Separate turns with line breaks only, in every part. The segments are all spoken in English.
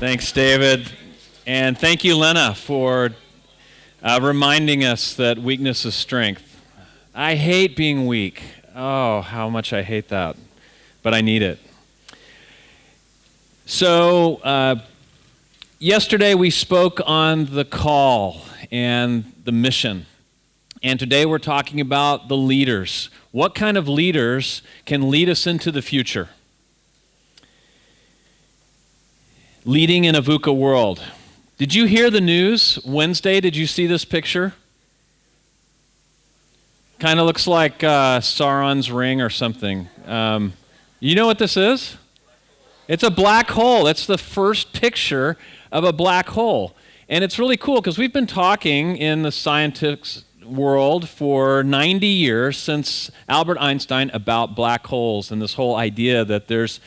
Thanks, David. And thank you, Lena, for reminding us that weakness is strength. I hate being weak. Oh, how much I hate that. But I need it. So, yesterday we spoke on the call and the mission. And today we're talking about the leaders. What kind of leaders can lead us into the future? Leading in a VUCA world. Did you hear the news Wednesday? Did you see this picture? Kind of looks like Sauron's ring or something. You know what this is? It's a black hole. It's the first picture of a black hole. And it's really cool because we've been talking in the scientific world for 90 years since Albert Einstein about black holes and this whole idea that there's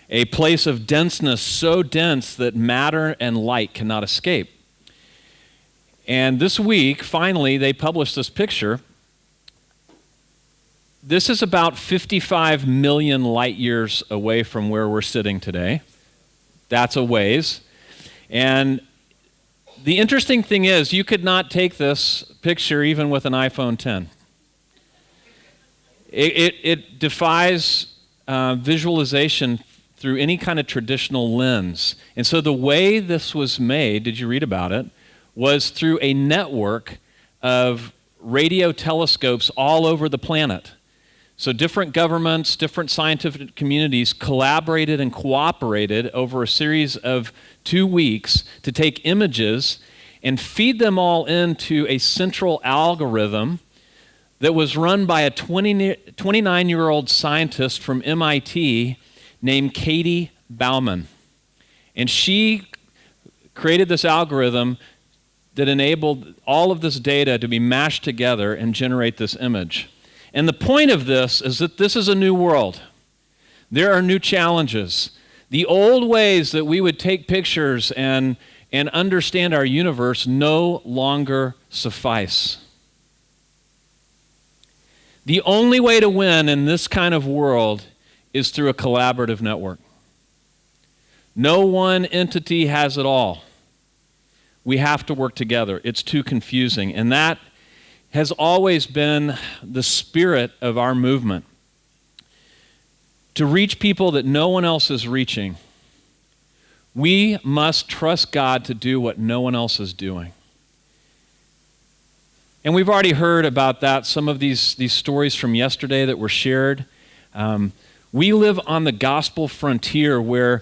a place of denseness so dense that matter and light cannot escape. And this week, finally, they published this picture. This is about 55 million light years away from where we're sitting today. That's a ways. And the interesting thing is, you could not take this picture even with an iPhone 10. It defies visualization through any kind of traditional lens. And so the way this was made, did you read about it, was through a network of radio telescopes all over the planet. So different governments, different scientific communities collaborated and cooperated over a series of 2 weeks to take images and feed them all into a central algorithm that was run by a 29-year-old scientist from MIT named Katie Bauman. And she created this algorithm that enabled all of this data to be mashed together and generate this image. And the point of this is that this is a new world. There are new challenges. The old ways that we would take pictures and understand our universe no longer suffice. The only way to win in this kind of world is through a collaborative network. No one entity has it all. We have to work together. It's too confusing. And that has always been the spirit of our movement. To reach people that no one else is reaching, we must trust God to do what no one else is doing. And we've already heard about that, some of these stories from yesterday that were shared. We live on the gospel frontier where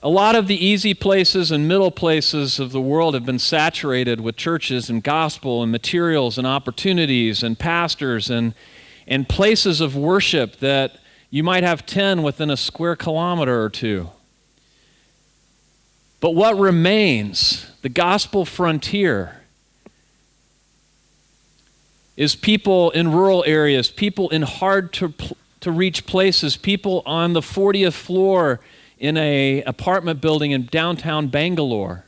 a lot of the easy places and middle places of the world have been saturated with churches and gospel and materials and opportunities and pastors and places of worship that you might have 10 within a square kilometer or two. But what remains, the gospel frontier, is people in rural areas, people in hard to reach places, people on the 40th floor in an apartment building in downtown Bangalore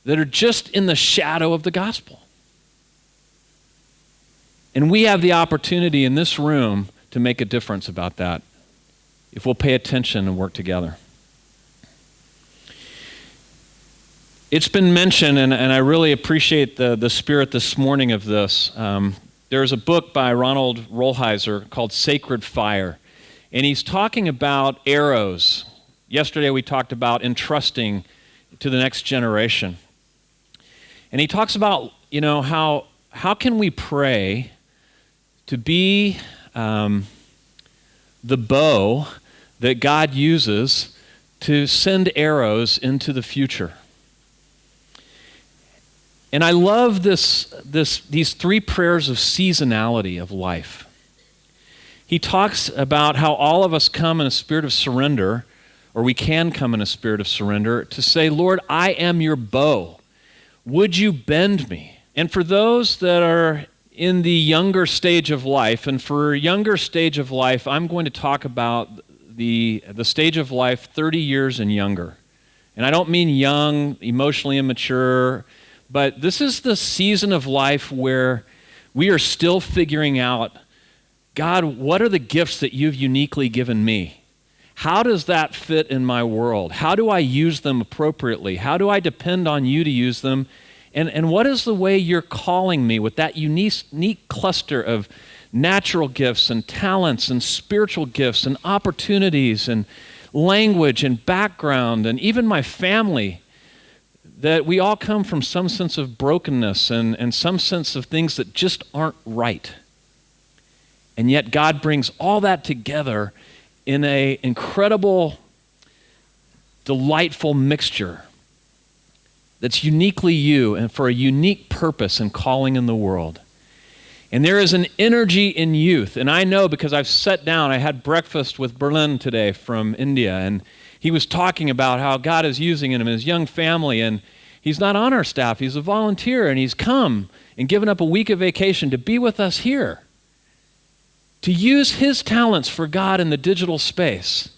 that are just in the shadow of the gospel. And we have the opportunity in this room to make a difference about that if we'll pay attention and work together. It's been mentioned, and I really appreciate the spirit this morning of this. There's a book by Ronald Rolheiser called Sacred Fire, and he's talking about arrows. Yesterday we talked about entrusting to the next generation. And he talks about, how can we pray to be the bow that God uses to send arrows into the future. And I love these 3 prayers of seasonality of life. He talks about how all of us come in a spirit of surrender, or we can come in a spirit of surrender, to say, Lord, I am your bow. Would you bend me? And for those that are in the younger stage of life, and for a younger stage of life, I'm going to talk about the stage of life 30 years and younger. And I don't mean young, emotionally immature, but this is the season of life where we are still figuring out, God, what are the gifts that you've uniquely given me? How does that fit in my world? How do I use them appropriately? How do I depend on you to use them? And what is the way you're calling me with that unique cluster of natural gifts and talents and spiritual gifts and opportunities and language and background and even my family, that we all come from some sense of brokenness and some sense of things that just aren't right. And yet God brings all that together in an incredible, delightful mixture that's uniquely you and for a unique purpose and calling in the world. And there is an energy in youth. And I know because I've sat down, I had breakfast with Berlin today from India, and he was talking about how God is using him and his young family, and he's not on our staff, he's a volunteer, and he's come and given up a week of vacation to be with us here, to use his talents for God in the digital space.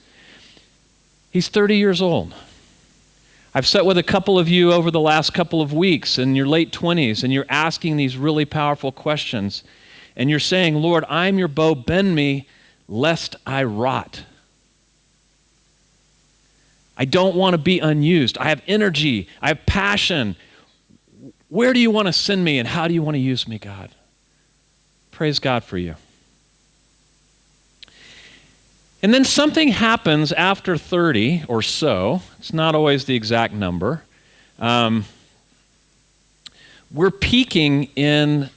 He's 30 years old. I've sat with a couple of you over the last couple of weeks in your late 20s, and you're asking these really powerful questions. And you're saying, Lord, I'm your bow, bend me, lest I rot. I don't want to be unused. I have energy. I have passion. Where do you want to send me, and how do you want to use me, God? Praise God for you. And then something happens after 30 or so. It's not always the exact number. We're peaking in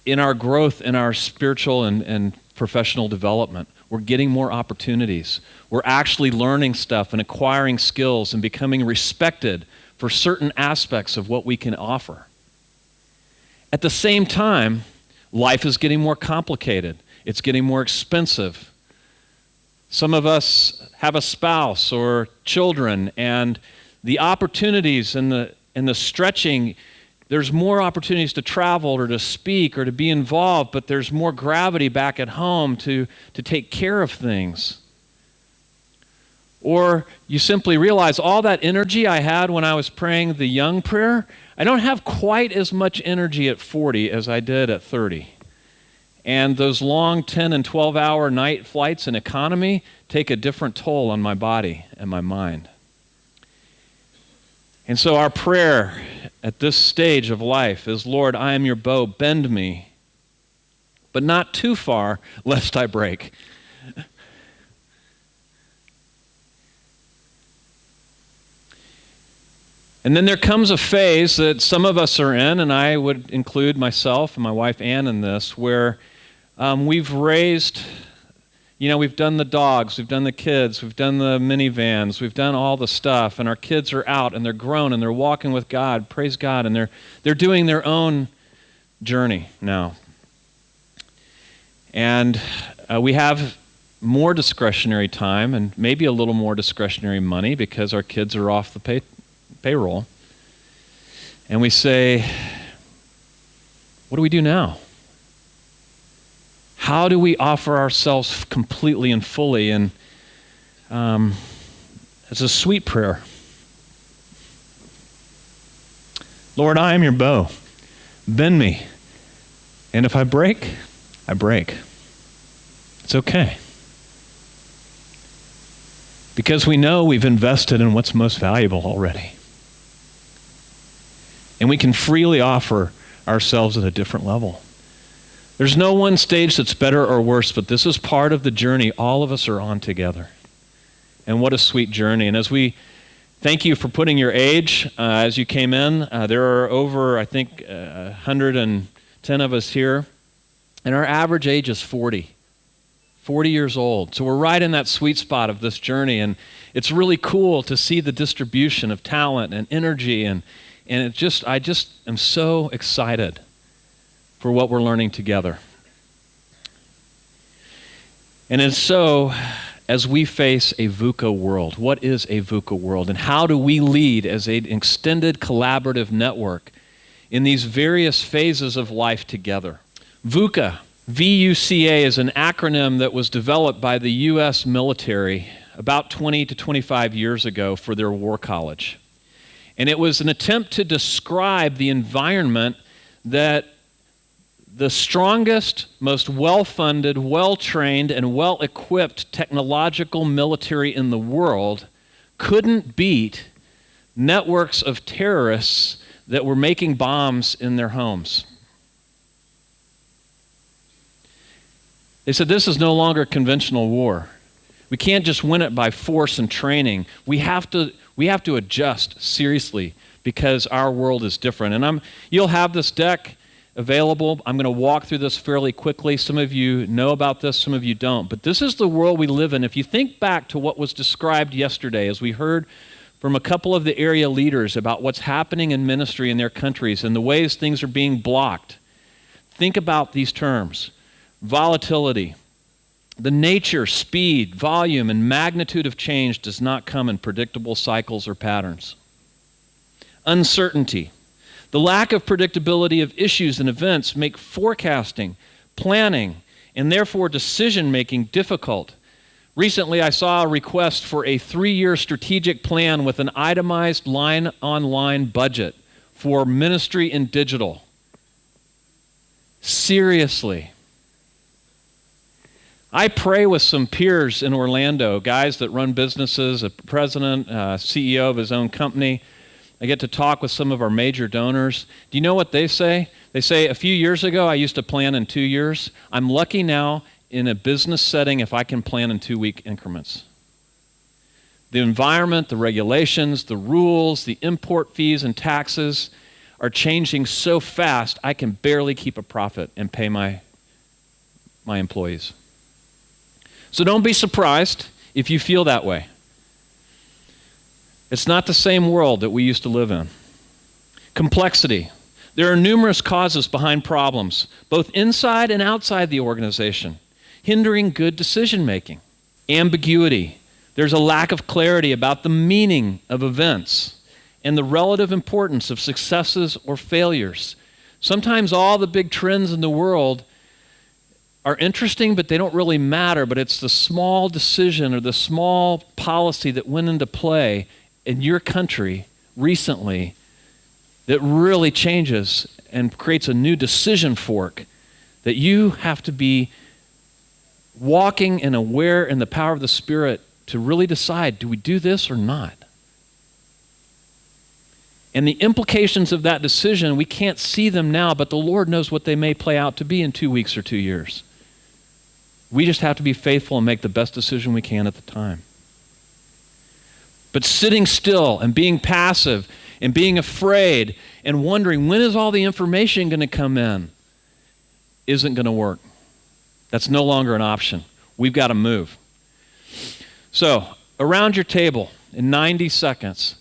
our growth, in our spiritual and professional development. We're getting more opportunities. We're actually learning stuff and acquiring skills and becoming respected for certain aspects of what we can offer. At the same time, life is getting more complicated. It's getting more expensive. Some of us have a spouse or children, and the opportunities and the stretching, there's more opportunities to travel or to speak or to be involved, but there's more gravity back at home to take care of things. Or you simply realize all that energy I had when I was praying the young prayer, I don't have quite as much energy at 40 as I did at 30. And those long 10 and 12-hour night flights in economy take a different toll on my body and my mind. And so our prayer at this stage of life is, Lord, I am your bow, bend me, but not too far, lest I break. And then there comes a phase that some of us are in, and I would include myself and my wife Ann in this, where we've raised, we've done the dogs, we've done the kids, we've done the minivans, we've done all the stuff, and our kids are out and they're grown and they're walking with God, praise God, and they're doing their own journey now. And we have more discretionary time and maybe a little more discretionary money because our kids are off the payroll. And we say, what do we do now? How do we offer ourselves completely and fully? And it's a sweet prayer. Lord, I am your bow. Bend me. And if I break, I break. It's okay. Because we know we've invested in what's most valuable already. And we can freely offer ourselves at a different level. There's no one stage that's better or worse, but this is part of the journey all of us are on together. And what a sweet journey. And as we thank you for putting your age as you came in, there are over, I think, 110 of us here. And our average age is 40 years old. So we're right in that sweet spot of this journey. And it's really cool to see the distribution of talent and energy. And I just am so excited for what we're learning together. And so, as we face a VUCA world, what is a VUCA world? And how do we lead as an extended collaborative network in these various phases of life together? VUCA, VUCA, is an acronym that was developed by the U.S. military about 20 to 25 years ago for their war college. And it was an attempt to describe the environment that the strongest, most well-funded, well-trained, and well-equipped technological military in the world couldn't beat networks of terrorists that were making bombs in their homes. They said this is no longer conventional war. We can't just win it by force and training. We have to adjust seriously because our world is different. And you'll have this deck available. I'm going to walk through this fairly quickly. Some of you know about this, some of you don't. But this is the world we live in. If you think back to what was described yesterday as we heard from a couple of the area leaders about what's happening in ministry in their countries and the ways things are being blocked, think about these terms. Volatility. The nature, speed, volume, and magnitude of change does not come in predictable cycles or patterns. Uncertainty. The lack of predictability of issues and events make forecasting, planning, and therefore decision-making difficult. Recently, I saw a request for a 3-year strategic plan with an itemized line-on-line budget for ministry and digital. Seriously. I pray with some peers in Orlando, guys that run businesses, a president, CEO of his own company. I get to talk with some of our major donors. Do you know what they say? They say, a few years ago, I used to plan in 2 years. I'm lucky now in a business setting if I can plan in 2-week increments. The environment, the regulations, the rules, the import fees and taxes are changing so fast, I can barely keep a profit and pay my employees. So don't be surprised if you feel that way. It's not the same world that we used to live in. Complexity. There are numerous causes behind problems, both inside and outside the organization, hindering good decision-making. Ambiguity. There's a lack of clarity about the meaning of events and the relative importance of successes or failures. Sometimes all the big trends in the world are interesting, but they don't really matter, but it's the small decision or the small policy that went into play in your country recently that really changes and creates a new decision fork that you have to be walking and aware in the power of the Spirit to really decide, do we do this or not? And the implications of that decision, we can't see them now, but the Lord knows what they may play out to be in 2 weeks or 2 years. We just have to be faithful and make the best decision we can at the time. But sitting still and being passive and being afraid and wondering when is all the information going to come in isn't going to work. That's no longer an option. We've got to move. So, around your table in 90 seconds,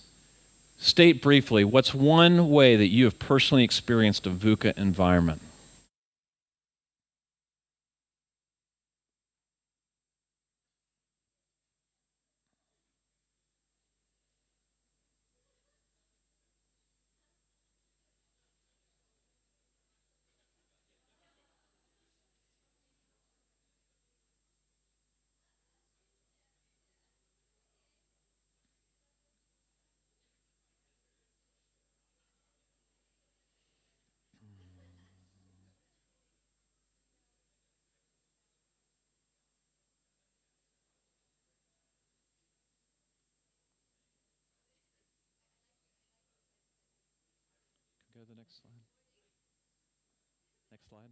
state briefly what's one way that you have personally experienced a VUCA environment. Go to the next slide. Next slide.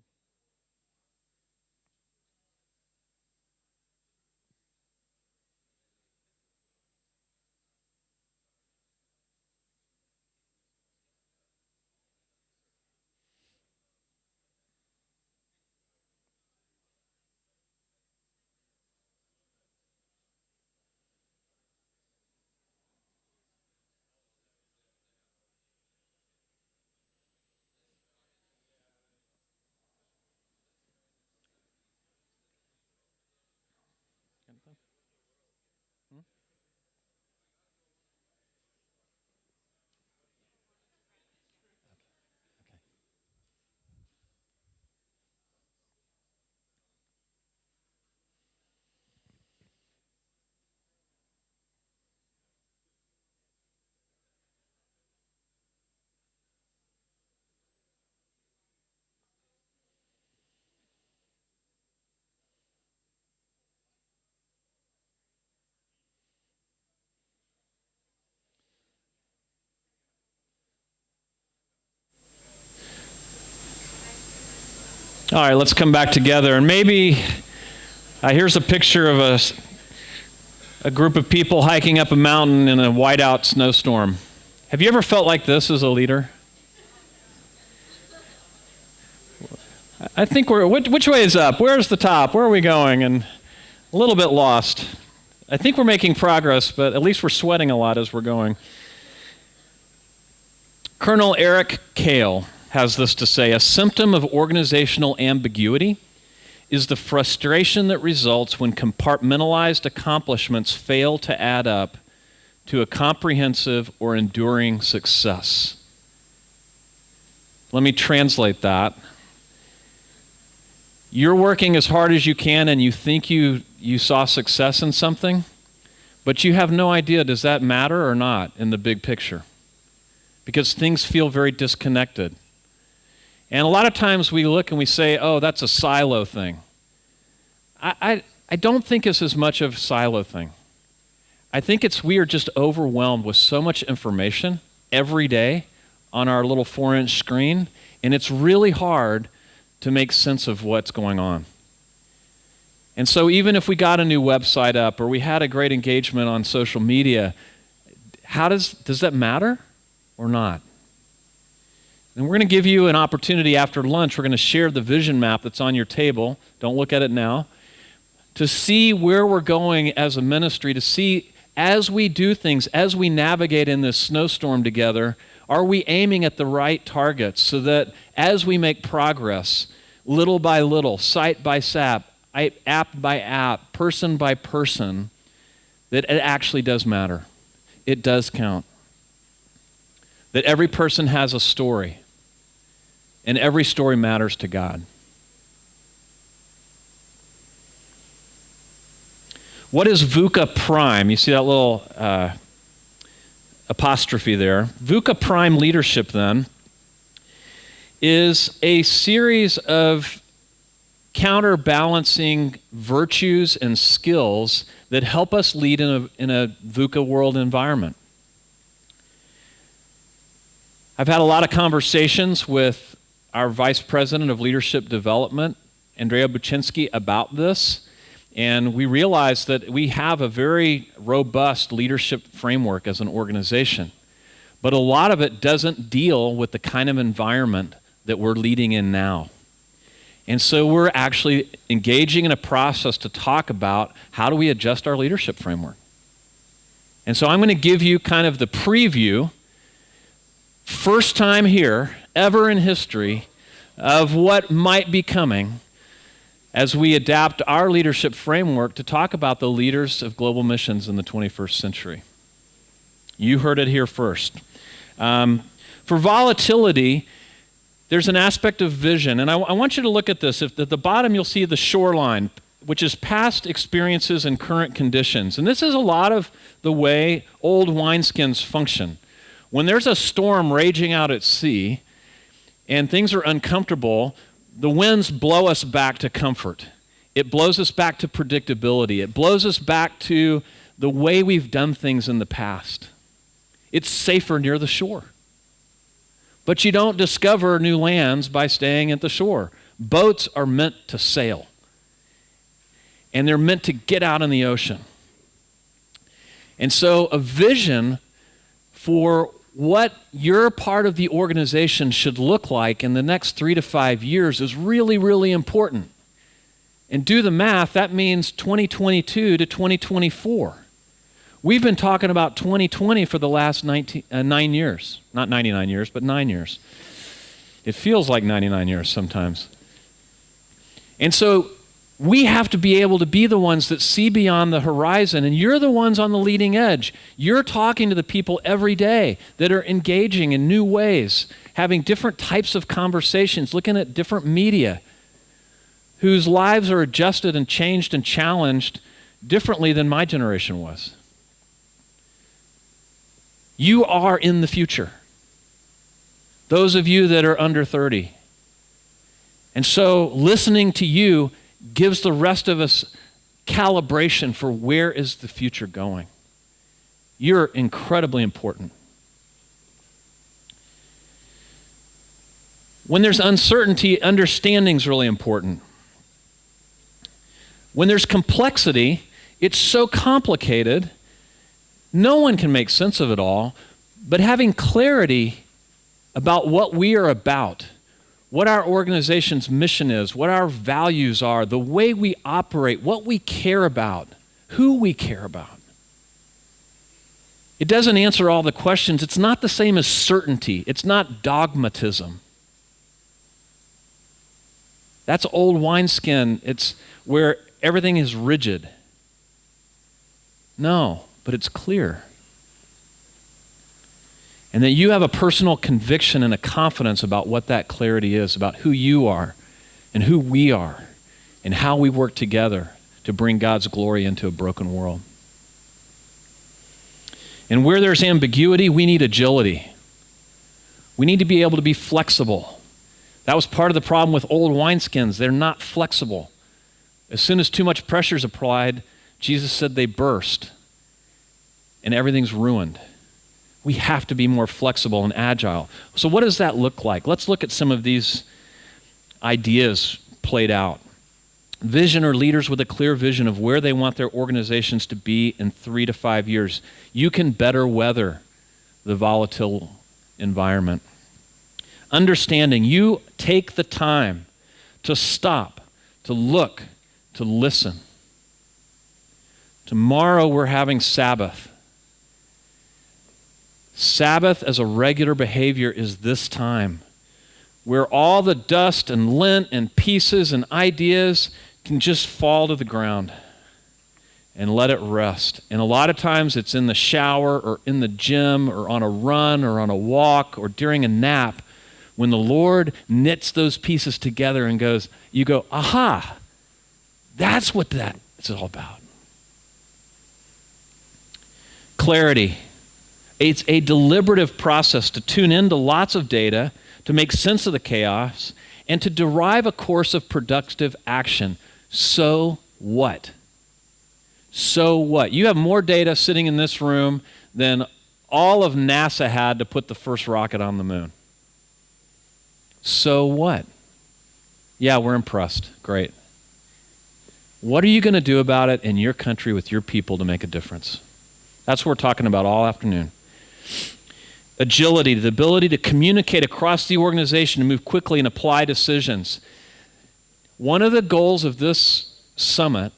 All right, let's come back together. And maybe here's a picture of a group of people hiking up a mountain in a whiteout snowstorm. Have you ever felt like this as a leader? I think which way is up? Where's the top? Where are we going? And a little bit lost. I think we're making progress, but at least we're sweating a lot as we're going. Colonel Eric Kale has this to say: a symptom of organizational ambiguity is the frustration that results when compartmentalized accomplishments fail to add up to a comprehensive or enduring success. Let me translate that. You're working as hard as you can and you think you saw success in something, but you have no idea, does that matter or not in the big picture? Because things feel very disconnected. And a lot of times we look and we say, oh, that's a silo thing. I don't think it's as much of a silo thing. I think we are just overwhelmed with so much information every day on our little 4-inch screen, and it's really hard to make sense of what's going on. And so even if we got a new website up or we had a great engagement on social media, does that matter or not? And we're going to give you an opportunity after lunch. We're going to share the vision map that's on your table. Don't look at it now. To see where we're going as a ministry, to see as we do things, as we navigate in this snowstorm together, are we aiming at the right targets so that as we make progress, little by little, site by site, app by app, person by person, that it actually does matter. It does count. That every person has a story, and every story matters to God. What is VUCA Prime? You see that little apostrophe there. VUCA Prime leadership, then, is a series of counterbalancing virtues and skills that help us lead in a VUCA World environment. I've had a lot of conversations with our Vice President of Leadership Development, Andrea Buczynski, about this. And we realize that we have a very robust leadership framework as an organization. But a lot of it doesn't deal with the kind of environment that we're leading in now. And so we're actually engaging in a process to talk about how do we adjust our leadership framework. And so I'm going to give you kind of the preview, first time here, ever in history, of what might be coming as we adapt our leadership framework to talk about the leaders of global missions in the 21st century. You heard it here first. For volatility, there's an aspect of vision, and I want you to look at this. At the bottom, you'll see the shoreline, which is past experiences and current conditions. And this is a lot of the way old wineskins function. When there's a storm raging out at sea and things are uncomfortable, the winds blow us back to comfort. It blows us back to predictability. It blows us back to the way we've done things in the past. It's safer near the shore. But you don't discover new lands by staying at the shore. Boats are meant to sail. And they're meant to get out in the ocean. And so a vision for what your part of the organization should look like in the next 3 to 5 years is really, really important. And do the math, that means 2022 to 2024. We've been talking about 2020 for the last 9 years. Not 99 years, but 9 years. It feels like 99 years sometimes. And so we have to be able to be the ones that see beyond the horizon, and you're the ones on the leading edge. You're talking to the people every day that are engaging in new ways, having different types of conversations, looking at different media, whose lives are adjusted and changed and challenged differently than my generation was. You are in the future. Those of you that are under 30. And so listening to you gives the rest of us calibration for where is the future going. You're incredibly important. When there's uncertainty, understanding's really important. When there's complexity, it's so complicated, no one can make sense of it all, but having clarity about what we are about, what our organization's mission is, what our values are, the way we operate, what we care about, who we care about. It doesn't answer all the questions. It's not the same as certainty. It's not dogmatism. That's old wineskin. It's where everything is rigid. No, but it's clear. And that you have a personal conviction and a confidence about what that clarity is, about who you are and who we are and how we work together to bring God's glory into a broken world. And where there's ambiguity, we need agility. We need to be able to be flexible. That was part of the problem with old wineskins. They're not flexible. As soon as too much pressure is applied, Jesus said they burst and everything's ruined. We have to be more flexible and agile. So what does that look like? Let's look at some of these ideas played out. Vision or leaders with a clear vision of where they want their organizations to be in 3 to 5 years. You can better weather the volatile environment. Understanding, you take the time to stop, to look, to listen. Tomorrow we're having Sabbath. Sabbath as a regular behavior is this time where all the dust and lint and pieces and ideas can just fall to the ground and let it rest. And a lot of times it's in the shower or in the gym or on a run or on a walk or during a nap when the Lord knits those pieces together and goes, you go, aha, that's what that is all about. Clarity. It's a deliberative process to tune into lots of data, to make sense of the chaos, and to derive a course of productive action. So what? So what? You have more data sitting in this room than all of NASA had to put the first rocket on the moon. So what? Yeah, we're impressed. Great. What are you going to do about it in your country with your people to make a difference? That's what we're talking about all afternoon. Agility, the ability to communicate across the organization and move quickly and apply decisions. One of the goals of this summit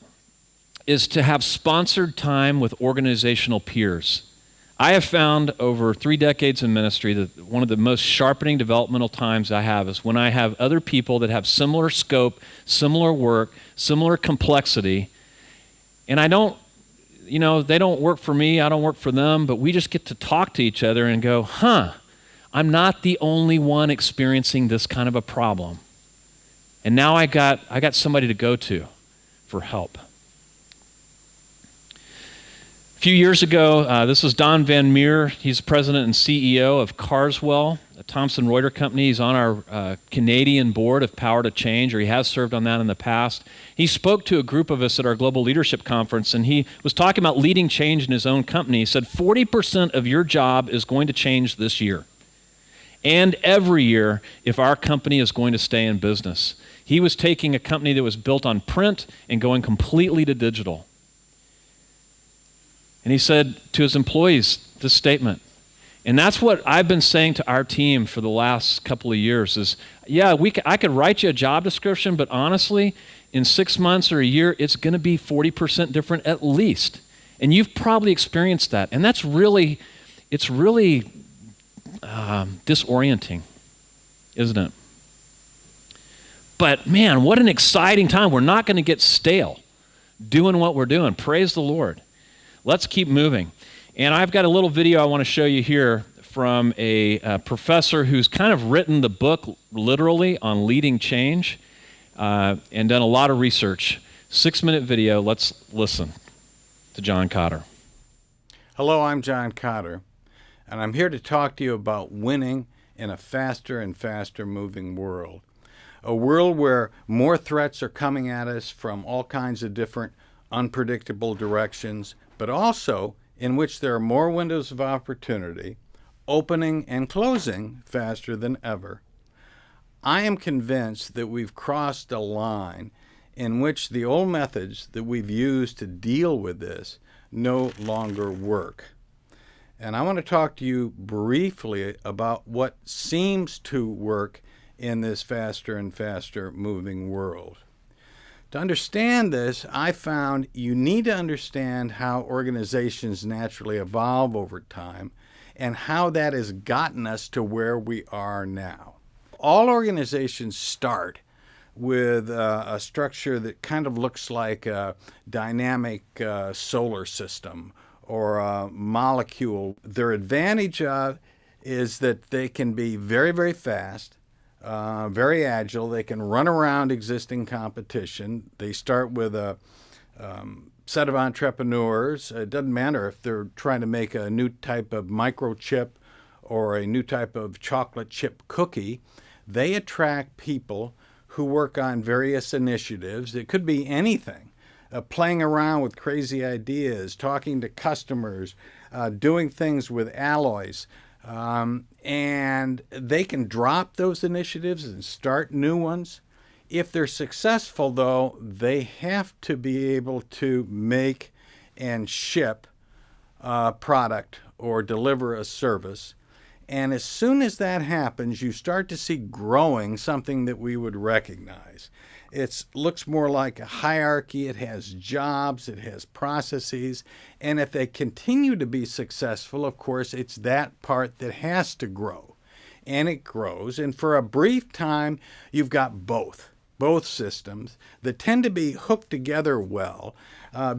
is to have sponsored time with organizational peers. I have found over 3 decades in ministry that one of the most sharpening developmental times I have is when I have other people that have similar scope, similar work, similar complexity, and I don't, they don't work for me, I don't work for them, but we just get to talk to each other and go, I'm not the only one experiencing this kind of a problem. And now I got somebody to go to for help. A few years ago, this was Don Van Meer. He's president and CEO of Carswell, a Thomson Reuters company. He's on our Canadian board of Power to Change, or he has served on that in the past. He spoke to a group of us at our Global Leadership Conference, and he was talking about leading change in his own company. He said, 40% of your job is going to change this year, and every year if our company is going to stay in business. He was taking a company that was built on print and going completely to digital. And he said to his employees this statement, and that's what I've been saying to our team for the last couple of years is, I could write you a job description, but honestly, in 6 months or a year, it's going to be 40% different at least. And you've probably experienced that. And it's really disorienting, isn't it? But man, what an exciting time. We're not going to get stale doing what we're doing. Praise the Lord. Let's keep moving. And I've got a little video I want to show you here from a professor who's kind of written the book literally on leading change and done a lot of research. 6-minute video. Let's listen to John Cotter.
Hello, I'm John Cotter, and I'm here to talk to you about winning in a faster and faster moving world. A world where more threats are coming at us from all kinds of different unpredictable directions, but also in which there are more windows of opportunity, opening and closing faster than ever. I am convinced that we've crossed a line in which the old methods that we've used to deal with this no longer work. And I want to talk to you briefly about what seems to work in this faster and faster moving world. To understand this, I found you need to understand how organizations naturally evolve over time and how that has gotten us to where we are now. All organizations start with a structure that kind of looks like a dynamic solar system or a molecule. Their advantage is that they can be very, very fast, very agile. They can run around existing competition. They start with a set of entrepreneurs. It doesn't matter if they're trying to make a new type of microchip or a new type of chocolate chip cookie. They attract people who work on various initiatives. It could be anything, playing around with crazy ideas, talking to customers, doing things with alloys. And they can drop those initiatives and start new ones. If they're successful, though, they have to be able to make and ship a product or deliver a service. And as soon as that happens, you start to see growing something that we would recognize. It looks more like a hierarchy. It has jobs, it has processes, and if they continue to be successful, of course, it's that part that has to grow. And it grows, and for a brief time, you've got both systems that tend to be hooked together well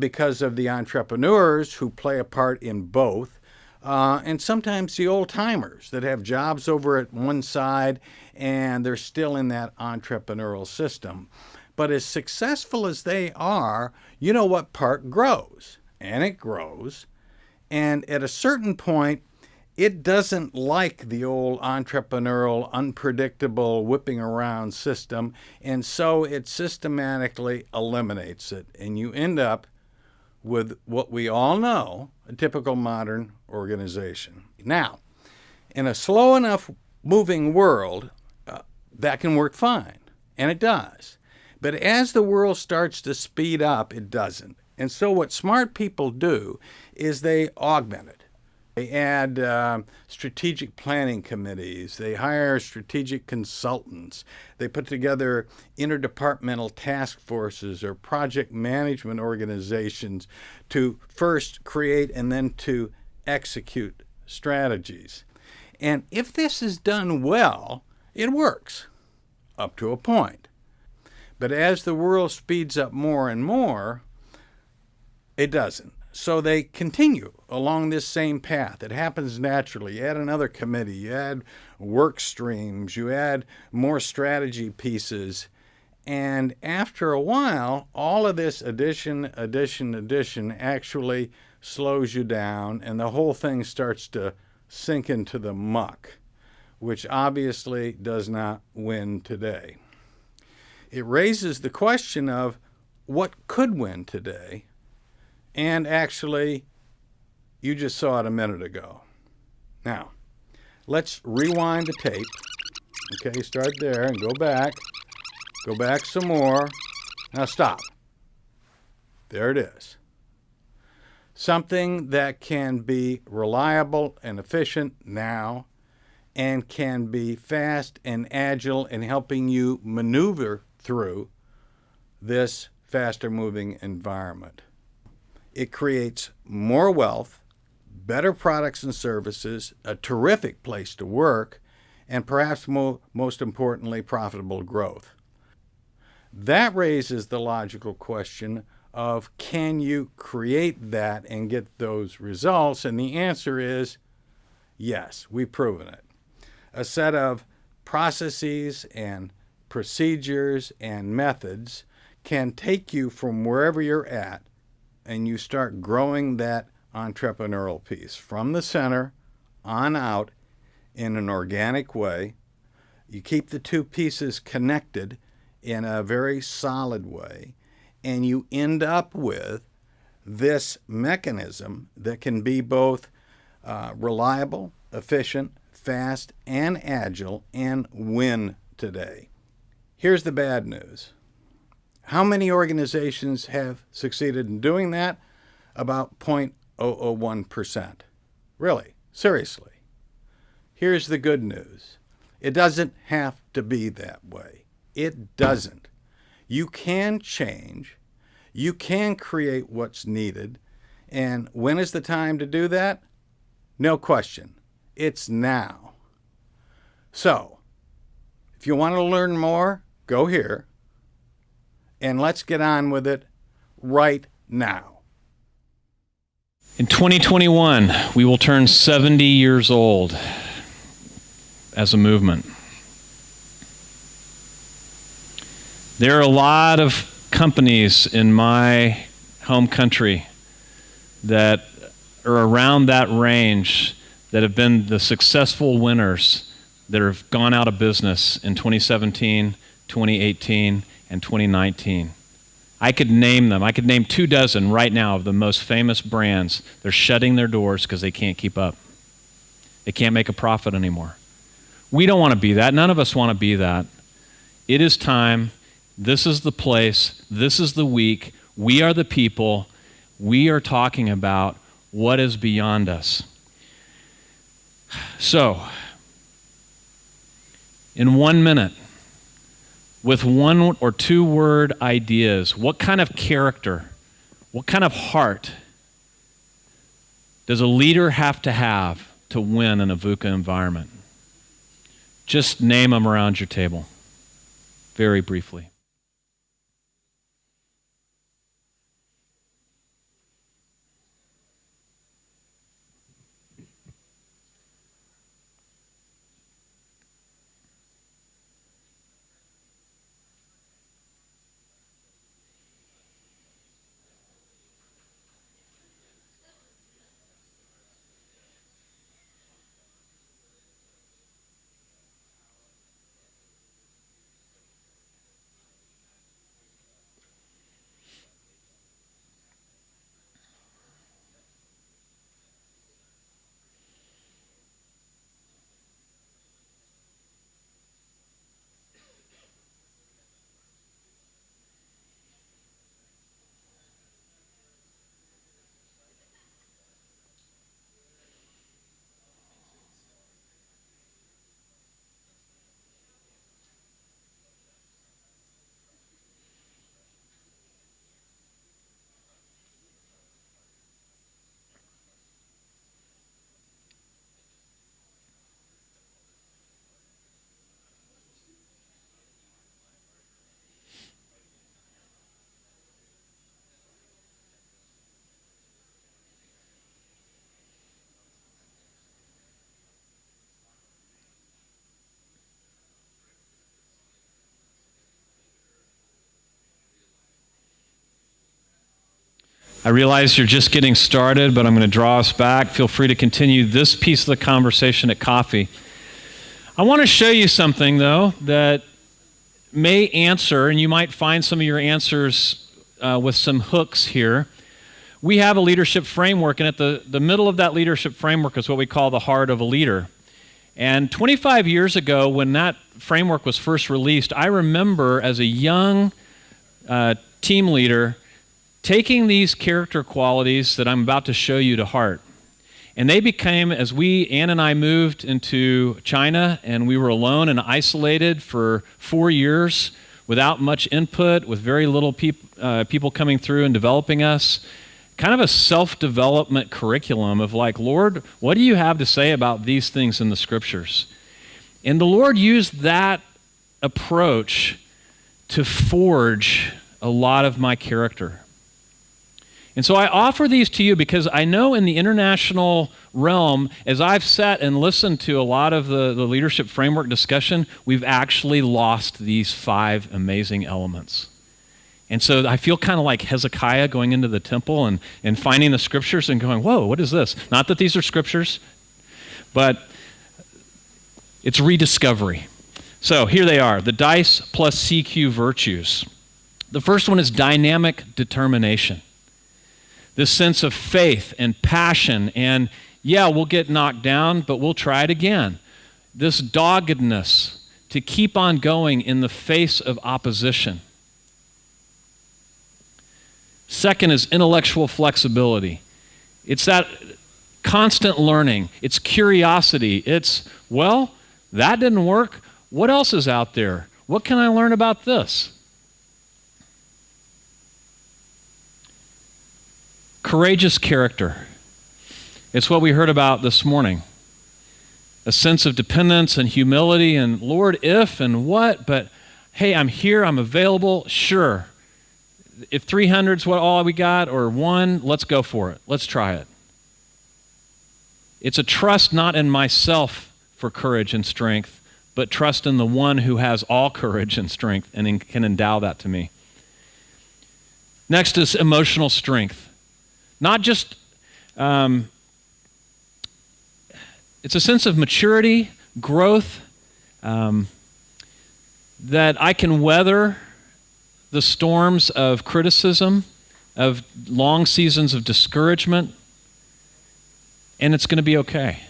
because of the entrepreneurs who play a part in both. And sometimes the old-timers that have jobs over at one side and they're still in that entrepreneurial system. But as successful as they are, you know what part grows, and it grows. And at a certain point, it doesn't like the old entrepreneurial, unpredictable, whipping around system, and so it systematically eliminates it. And you end up with what we all know, a typical modern organization. Now, in a slow enough moving world, that can work fine, and it does. But as the world starts to speed up, it doesn't. And so what smart people do is they augment it. They add strategic planning committees. They hire strategic consultants. They put together interdepartmental task forces or project management organizations to first create and then to execute strategies. And if this is done well, it works up to a point. But as the world speeds up more and more, it doesn't. So they continue along this same path. It happens naturally. You add another committee, you add work streams, you add more strategy pieces. And after a while, all of this addition actually slows you down, and the whole thing starts to sink into the muck, which obviously does not win today. It raises the question of what could win today. And actually, you just saw it a minute ago. Now, let's rewind the tape. Okay, start there and go back. Go back some more. Now stop. There it is. Something that can be reliable and efficient now and can be fast and agile in helping you maneuver through this faster moving environment. It creates more wealth, better products and services, a terrific place to work, and perhaps most importantly, profitable growth. That raises the logical question of, can you create that and get those results? And the answer is yes, we've proven it. A set of processes and procedures and methods can take you from wherever you're at, and you start growing that entrepreneurial piece from the center on out in an organic way. You keep the two pieces connected in a very solid way, and you end up with this mechanism that can be both reliable, efficient, fast, and agile, and win today. Here's the bad news. How many organizations have succeeded in doing that? About 0.001%. Really, seriously. Here's the good news. It doesn't have to be that way. It doesn't. You can change. You can create what's needed. And when is the time to do that? No question. It's now. So, if you want to learn more, go here. And let's get on with it right now.
In 2021, we will turn 70 years old as a movement. There are a lot of companies in my home country that are around that range that have been the successful winners that have gone out of business in 2017, 2018, and 2019. I could name them. I could name 24 right now of the most famous brands. They're shutting their doors because they can't keep up. They can't make a profit anymore. We don't want to be that. None of us want to be that. It is time. This is the place. This is the week. We are the people. We are talking about what is beyond us. So, in 1 minute, with 1 or 2 word ideas, what kind of character, what kind of heart does a leader have to win in a VUCA environment? Just name them around your table, very briefly. I realize you're just getting started, but I'm going to draw us back. Feel free to continue this piece of the conversation at coffee. I want to show you something, though, that may answer, and you might find some of your answers with some hooks here. We have a leadership framework, and at the middle of that leadership framework is what we call the heart of a leader. And 25 years ago, when that framework was first released, I remember as a young team leader taking these character qualities that I'm about to show you to heart. And they became, as Ann and I moved into China, and we were alone and isolated for 4 years without much input, with very little people coming through and developing us, kind of a self-development curriculum of like, Lord, what do you have to say about these things in the scriptures? And the Lord used that approach to forge a lot of my character. And so I offer these to you because I know in the international realm, as I've sat and listened to a lot of the leadership framework discussion, we've actually lost these 5 amazing elements. And so I feel kind of like Hezekiah going into the temple and finding the scriptures and going, whoa, what is this? Not that these are scriptures, but it's rediscovery. So here they are, the DICE plus CQ virtues. The first one is dynamic determination. This sense of faith and passion and, yeah, we'll get knocked down, but we'll try it again. This doggedness, to keep on going in the face of opposition. Second is intellectual flexibility. It's that constant learning. It's curiosity. It's, well, that didn't work. What else is out there? What can I learn about this? Courageous character. It's what we heard about this morning. A sense of dependence and humility and, Lord, if and what, but hey, I'm here, I'm available, sure. If 300's what all we got or one, let's go for it. Let's try it. It's a trust not in myself for courage and strength, but trust in the one who has all courage and strength and can endow that to me. Next is emotional strength. Not just, it's a sense of maturity, growth, that I can weather the storms of criticism, of long seasons of discouragement, and it's going to be okay.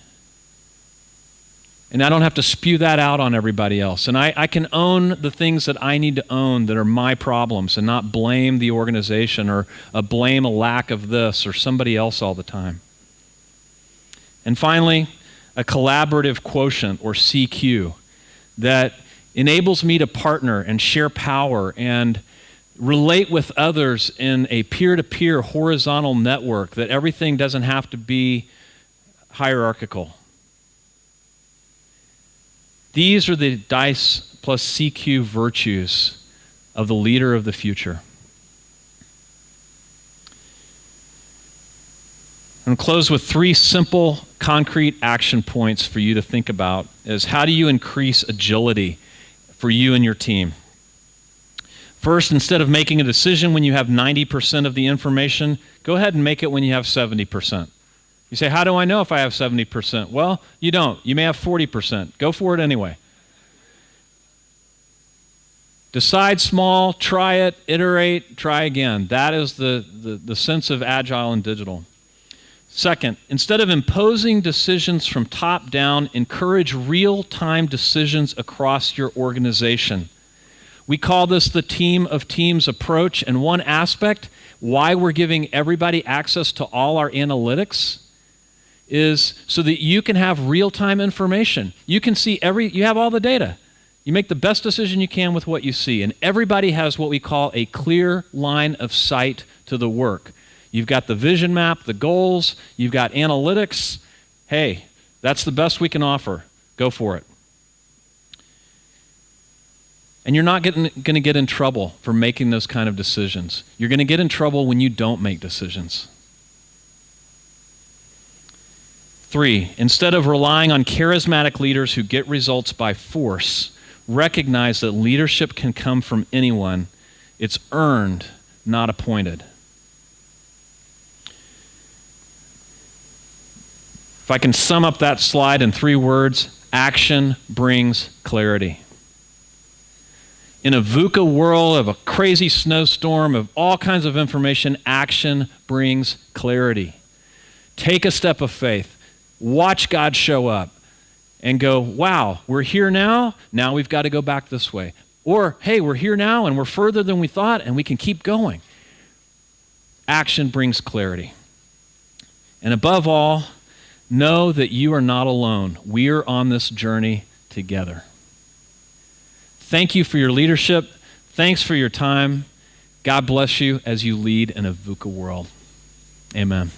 And I don't have to spew that out on everybody else. And I can own the things that I need to own that are my problems and not blame the organization or blame a lack of this or somebody else all the time. And finally, a collaborative quotient or CQ that enables me to partner and share power and relate with others in a peer-to-peer horizontal network, that everything doesn't have to be hierarchical. These are the DICE plus CQ virtues of the leader of the future. I'm going to close with 3 simple, concrete action points for you to think about. Is how do you increase agility for you and your team? First, instead of making a decision when you have 90% of the information, go ahead and make it when you have 70%. You say, how do I know if I have 70%? Well, you don't. You may have 40%. Go for it anyway. Decide small, try it, iterate, try again. That is the sense of agile and digital. Second, instead of imposing decisions from top down, encourage real-time decisions across your organization. We call this the team of teams approach, and one aspect why we're giving everybody access to all our analytics is so that you can have real-time information. You can see you have all the data. You make the best decision you can with what you see, and everybody has what we call a clear line of sight to the work. You've got the vision map, the goals, you've got analytics. Hey, that's the best we can offer. Go for it. And you're not going to get in trouble for making those kind of decisions. You're going to get in trouble when you don't make decisions. 3, instead of relying on charismatic leaders who get results by force, recognize that leadership can come from anyone. It's earned, not appointed. If I can sum up that slide in 3 words, action brings clarity. In a VUCA world of a crazy snowstorm of all kinds of information, action brings clarity. Take a step of faith. Watch God show up and go, wow, we're here now. Now we've got to go back this way. Or, hey, we're here now and we're further than we thought and we can keep going. Action brings clarity. And above all, know that you are not alone. We are on this journey together. Thank you for your leadership. Thanks for your time. God bless you as you lead in a VUCA world. Amen.